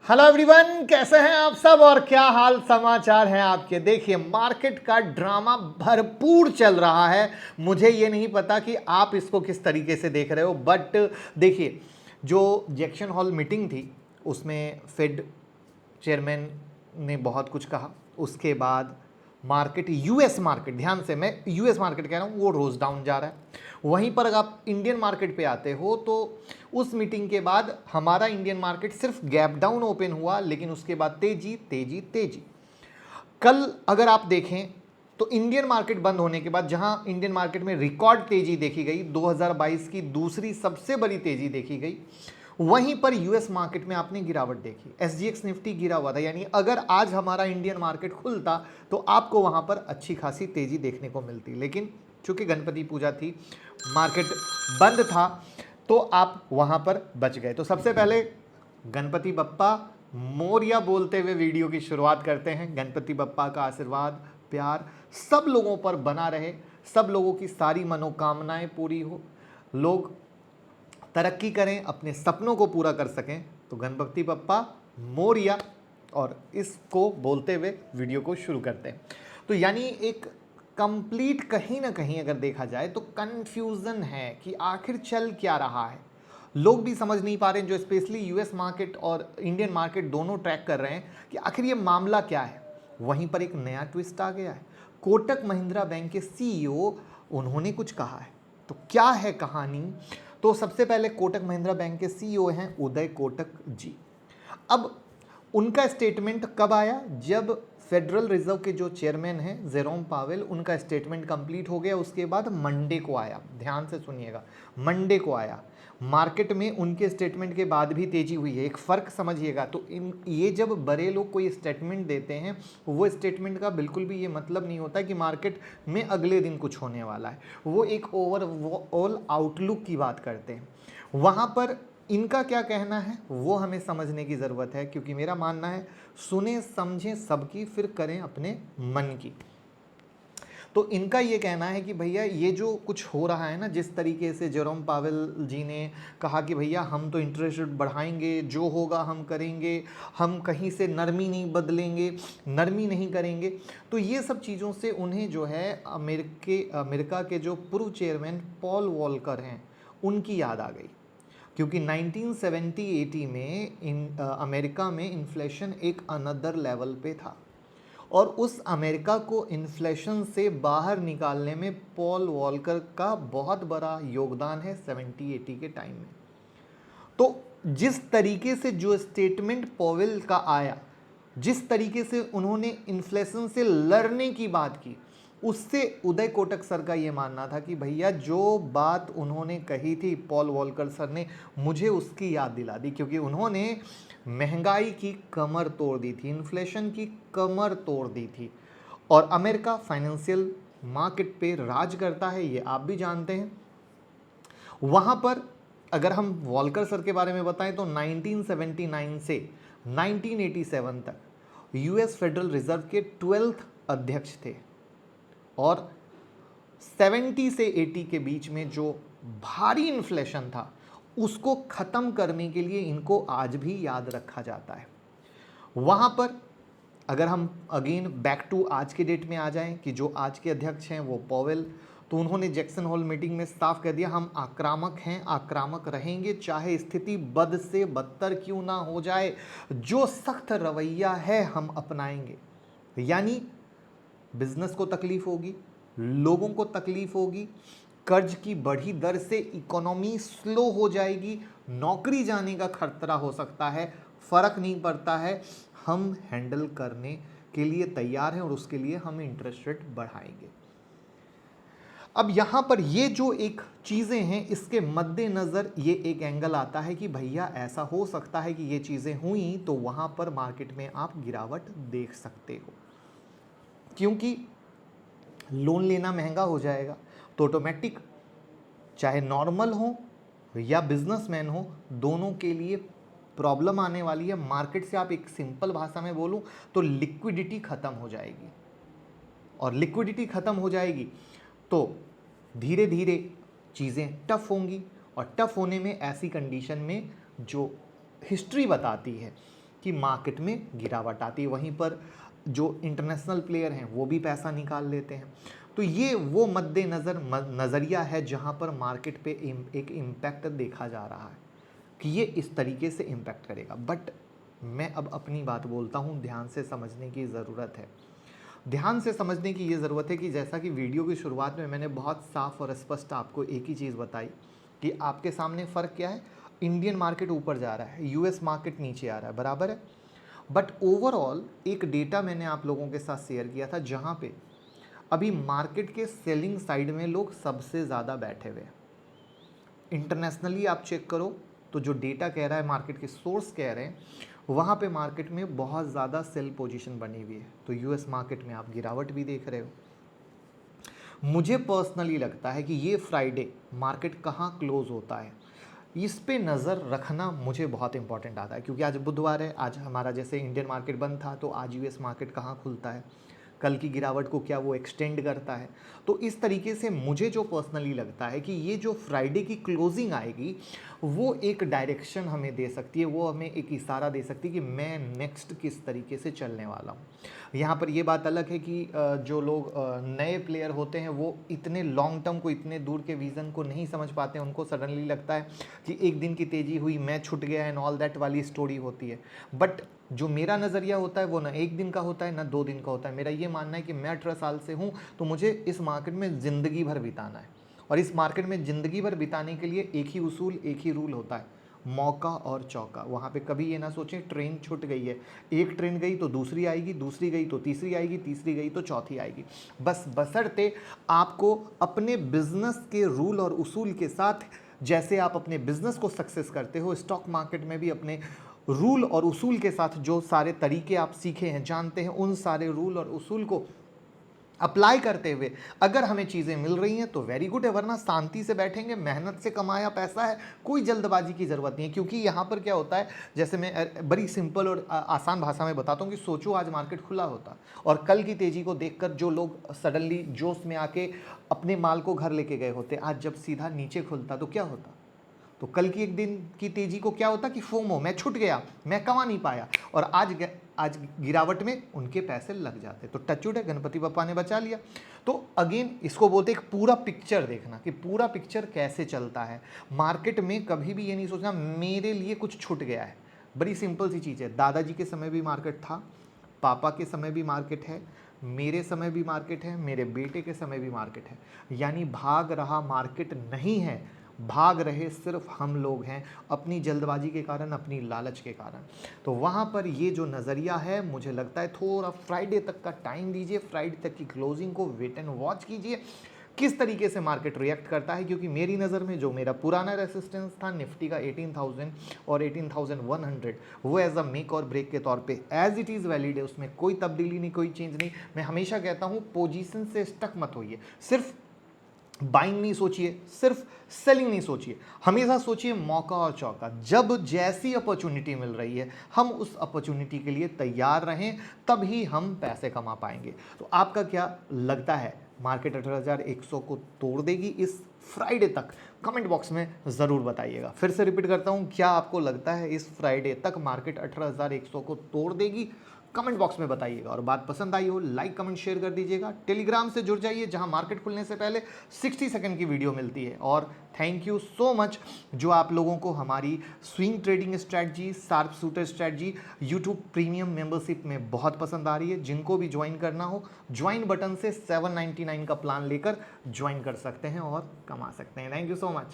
Hello everyone, कैसे हैं आप सब और क्या हाल समाचार हैं आपके। देखिए, मार्केट का ड्रामा भरपूर चल रहा है। मुझे ये नहीं पता कि आप इसको किस तरीके से देख रहे हो, बट देखिए, जो जैक्सन हॉल मीटिंग थी उसमें फेड चेयरमैन ने बहुत कुछ कहा। उसके बाद मार्केट, यूएस मार्केट, ध्यान से मैं यूएस मार्केट कह रहा हूँ, वो रोज डाउन जा रहा है। वहीं पर अगर आप इंडियन मार्केट पे आते हो तो उस मीटिंग के बाद हमारा इंडियन मार्केट सिर्फ गैप डाउन ओपन हुआ, लेकिन उसके बाद तेजी तेजी तेजी। कल अगर आप देखें तो इंडियन मार्केट बंद होने के बाद जहां इंडियन मार्केट में रिकॉर्ड तेजी देखी गई, 2022 की दूसरी सबसे बड़ी तेजी देखी गई, वहीं पर यूएस मार्केट में आपने गिरावट देखी। एसजीएक्स निफ्टी गिरा हुआ था, यानी अगर आज हमारा इंडियन मार्केट खुलता तो आपको वहां पर अच्छी खासी तेजी देखने को मिलती, लेकिन चूंकि गणपति पूजा थी, मार्केट बंद था, तो आप वहां पर बच गए। तो सबसे पहले गणपति बप्पा मोरिया बोलते हुए वीडियो की शुरुआत करते हैं। गणपति बप्पा का आशीर्वाद, प्यार सब लोगों पर बना रहे, सब लोगों की सारी मनोकामनाएं पूरी हो, लोग तरक्की करें, अपने सपनों को पूरा कर सकें। तो गणपति बप्पा मोरिया, और इसको बोलते हुए वीडियो को शुरू करते हैं। तो यानी एक कंप्लीट, कहीं ना कहीं अगर देखा जाए तो कंफ्यूजन है कि आखिर चल क्या रहा है। लोग भी समझ नहीं पा रहे हैं, जो स्पेशली यूएस मार्केट और इंडियन मार्केट दोनों ट्रैक कर रहे हैं कि आखिर ये मामला क्या है। वहीं पर एक नया ट्विस्ट आ गया है। कोटक महिंद्रा बैंक के सीईओ, उन्होंने कुछ कहा है। तो क्या है कहानी? तो सबसे पहले कोटक महिंद्रा बैंक के सीईओ हैं उदय कोटक जी। अब उनका स्टेटमेंट कब आया? जब फेडरल रिजर्व के जो चेयरमैन हैं जेरोम पावेल, उनका स्टेटमेंट कंप्लीट हो गया, उसके बाद मंडे को आया। ध्यान से सुनिएगा, मंडे को आया। मार्केट में उनके स्टेटमेंट के बाद भी तेजी हुई है। एक फ़र्क समझिएगा। तो ये जब बड़े लोग कोई स्टेटमेंट देते हैं, वो स्टेटमेंट का बिल्कुल भी ये मतलब नहीं होता कि मार्केट में अगले दिन कुछ होने वाला है। वो एक ओवरऑल आउटलुक की बात करते हैं। वहाँ पर इनका क्या कहना है वो हमें समझने की ज़रूरत है, क्योंकि मेरा मानना है सुने समझें सबकी, फिर करें अपने मन की। तो इनका ये कहना है कि भैया ये जो कुछ हो रहा है ना, जिस तरीके से जेरोम पावेल जी ने कहा कि भैया हम तो इंटरेस्ट रेट बढ़ाएंगे, जो होगा हम करेंगे, हम कहीं से नरमी नहीं बदलेंगे, नरमी नहीं करेंगे। तो ये सब चीज़ों से उन्हें जो है अमेरिका के जो पूर्व चेयरमैन पॉल वॉलकर हैं, उनकी याद आ गई। क्योंकि 1970-80 में अमेरिका में इन्फ्लेशन एक अनदर लेवल पे था, और उस अमेरिका को इन्फ्लेशन से बाहर निकालने में पॉल वॉलकर का बहुत बड़ा योगदान है 70-80 के टाइम में। तो जिस तरीके से जो स्टेटमेंट पॉवेल का आया, जिस तरीके से उन्होंने इन्फ्लेशन से लड़ने की बात की, उससे उदय कोटक सर का ये मानना था कि भैया जो बात उन्होंने कही थी पॉल वॉलकर सर ने, मुझे उसकी याद दिला दी, क्योंकि उन्होंने महंगाई की कमर तोड़ दी थी, इन्फ्लेशन की कमर तोड़ दी थी। और अमेरिका फाइनेंशियल मार्केट पे राज करता है, ये आप भी जानते हैं। वहाँ पर अगर हम वॉलकर सर के बारे में बताएं तो 1979 से 1987 तक यूएस फेडरल रिजर्व के 12th अध्यक्ष थे, और 70 से 80 के बीच में जो भारी इन्फ्लेशन था उसको ख़त्म करने के लिए इनको आज भी याद रखा जाता है। वहाँ पर अगर हम अगेन बैक टू आज के डेट में आ जाएं कि जो आज के अध्यक्ष हैं वो पॉवेल, तो उन्होंने जैक्सन हॉल मीटिंग में साफ कह दिया, हम आक्रामक हैं, आक्रामक रहेंगे, चाहे स्थिति बद से बदतर क्यों ना हो जाए, जो सख्त रवैया है हम अपनाएंगे। यानी बिजनेस को तकलीफ होगी, लोगों को तकलीफ होगी, कर्ज की बढ़ी दर से इकोनॉमी स्लो हो जाएगी, नौकरी जाने का खतरा हो सकता है, फर्क नहीं पड़ता है, हम हैंडल करने के लिए तैयार हैं और उसके लिए हम इंटरेस्ट रेट बढ़ाएंगे। अब यहां पर ये जो एक चीज़ें हैं, इसके मद्देनज़र ये एक एंगल आता है कि भैया ऐसा हो सकता है कि ये चीज़ें हुई तो वहां पर मार्केट में आप गिरावट देख सकते हो, क्योंकि लोन लेना महंगा हो जाएगा। तो ऑटोमेटिक, चाहे नॉर्मल हो या बिजनेसमैन हो, दोनों के लिए प्रॉब्लम आने वाली है। मार्केट से आप एक सिंपल भाषा में बोलूं तो लिक्विडिटी खत्म हो जाएगी, और लिक्विडिटी खत्म हो जाएगी तो धीरे धीरे चीज़ें टफ होंगी, और टफ होने में ऐसी कंडीशन में जो हिस्ट्री बताती है कि मार्केट में गिरावट आती है, वहीं पर जो इंटरनेशनल प्लेयर हैं वो भी पैसा निकाल लेते हैं। तो ये वो मद्देनज़र नज़रिया है जहाँ पर मार्केट पे एक इम्पैक्ट देखा जा रहा है कि ये इस तरीके से इम्पैक्ट करेगा। बट मैं अब अपनी बात बोलता हूँ, ध्यान से समझने की ज़रूरत है। ध्यान से समझने की ये ज़रूरत है कि जैसा कि वीडियो की शुरुआत में मैंने बहुत साफ और स्पष्ट आपको एक ही चीज़ बताई कि आपके सामने फ़र्क क्या है, इंडियन मार्केट ऊपर जा रहा है, यूएस मार्केट नीचे आ रहा है, बराबर है। बट ओवरऑल एक डेटा मैंने आप लोगों के साथ शेयर किया था जहाँ पे अभी मार्केट के सेलिंग साइड में लोग सबसे ज़्यादा बैठे हुए हैं। इंटरनेशनली आप चेक करो तो जो डेटा कह रहा है, मार्केट के सोर्स कह रहे हैं, वहाँ पे मार्केट में बहुत ज़्यादा सेल पोजीशन बनी हुई है। तो यूएस मार्केट में आप गिरावट भी देख रहे हो। मुझे पर्सनली लगता है कि ये फ्राइडे मार्केट कहाँ क्लोज होता है इस पे नज़र रखना मुझे बहुत इंपॉर्टेंट आता है, क्योंकि आज बुधवार है। आज हमारा जैसे इंडियन मार्केट बंद था, तो आज यूएस मार्केट कहाँ खुलता है, कल की गिरावट को क्या वो एक्सटेंड करता है। तो इस तरीके से मुझे जो पर्सनली लगता है कि ये जो फ्राइडे की क्लोजिंग आएगी वो एक डायरेक्शन हमें दे सकती है, वो हमें एक इशारा दे सकती है कि मैं नेक्स्ट किस तरीके से चलने वाला हूँ। यहाँ पर ये बात अलग है कि जो लोग नए प्लेयर होते हैं वो इतने लॉन्ग टर्म को, इतने दूर के विज़न को नहीं समझ पाते हैं। उनको सडनली लगता है कि एक दिन की तेज़ी हुई, मैं छूट गया एंड ऑल दैट वाली स्टोरी होती है। बट जो मेरा नज़रिया होता है वो ना एक दिन का होता है ना 2 दिन का होता है। मेरा ये मानना है कि मैं 18 साल से हूँ, तो मुझे इस मार्केट में ज़िंदगी भर बिताना है। और इस मार्केट में ज़िंदगी भर बिताने के लिए एक ही उसूल, एक ही रूल होता है, मौका और चौका। वहाँ पे कभी ये ना सोचें ट्रेन छूट गई है, एक ट्रेन गई तो दूसरी आएगी, दूसरी गई तो तीसरी आएगी, तीसरी गई तो चौथी आएगी। बस बशर्ते आपको अपने बिजनेस के रूल और उसूल के साथ, जैसे आप अपने बिजनेस को सक्सेस करते हो, स्टॉक मार्केट में भी अपने रूल और उसूल के साथ जो सारे तरीके आप सीखे हैं, जानते हैं, उन सारे रूल और उसूल को अप्लाई करते हुए अगर हमें चीज़ें मिल रही हैं तो वेरी गुड है, वरना शांति से बैठेंगे। मेहनत से कमाया पैसा है, कोई जल्दबाजी की ज़रूरत नहीं है। क्योंकि यहाँ पर क्या होता है, जैसे मैं बड़ी सिंपल और आसान भाषा में बताता हूँ कि सोचो आज मार्केट खुला होता और कल की तेज़ी को देखकर जो लोग सडनली जोश में आके अपने माल को घर लेके गए होते, आज जब सीधा नीचे खुलता तो क्या होता, तो कल की एक दिन की तेज़ी को क्या होता कि फोमो, मैं छूट गया, मैं कमा नहीं पाया, और आज गिरावट में उनके पैसे लग जाते। तो टचवुड है, गणपति बप्पा ने बचा लिया। तो अगेन इसको बोलते एक पूरा पिक्चर देखना कि पूरा पिक्चर कैसे चलता है मार्केट में। कभी भी ये नहीं सोचना मेरे लिए कुछ छूट गया है। बड़ी सिंपल सी चीज़ है, दादाजी के समय भी मार्केट था, पापा के समय भी मार्केट है, मेरे समय भी मार्केट है, मेरे बेटे के समय भी मार्केट है। यानी भाग रहा मार्केट नहीं है, भाग रहे सिर्फ हम लोग हैं, अपनी जल्दबाजी के कारण, अपनी लालच के कारण। तो वहाँ पर ये जो नज़रिया है, मुझे लगता है थोड़ा फ्राइडे तक का टाइम दीजिए, फ्राइडे तक की क्लोजिंग को वेट एंड वॉच कीजिए किस तरीके से मार्केट रिएक्ट करता है। क्योंकि मेरी नज़र में जो मेरा पुराना रेसिस्टेंस था निफ्टी का 18,000 और 18,100, वो एज अ मेक और ब्रेक के तौर पे एज इट इज़ वैलिड है, उसमें कोई तब्दीली नहीं, कोई चेंज नहीं। मैं हमेशा कहता हूँ पोजीशन से स्टक मत होइए, सिर्फ बाइंग नहीं सोचिए, सिर्फ सेलिंग नहीं सोचिए, हमेशा सोचिए मौका और चौका। जब जैसी अपॉर्चुनिटी मिल रही है हम उस अपॉर्चुनिटी के लिए तैयार रहें, तभी हम पैसे कमा पाएंगे। तो आपका क्या लगता है, मार्केट 18,100 को तोड़ देगी इस फ्राइडे तक? कमेंट बॉक्स में ज़रूर बताइएगा। फिर से रिपीट करता हूँ, क्या आपको लगता है इस फ्राइडे तक मार्केट 18,100 को तोड़ देगी? कमेंट बॉक्स में बताइएगा। और बात पसंद आई हो लाइक कमेंट शेयर कर दीजिएगा। टेलीग्राम से जुड़ जाइए जहां मार्केट खुलने से पहले 60 सेकंड की वीडियो मिलती है। और थैंक यू सो मच जो आप लोगों को हमारी swing trading strategy, sharp shooter strategy YouTube premium membership में बहुत पसंद आ रही है। जिनको भी ज्वाइन करना हो, ज्वाइन बटन से 799 का प्लान लेकर ज्वाइन कर सकते हैं और कमा सकते हैं। Thank you so much.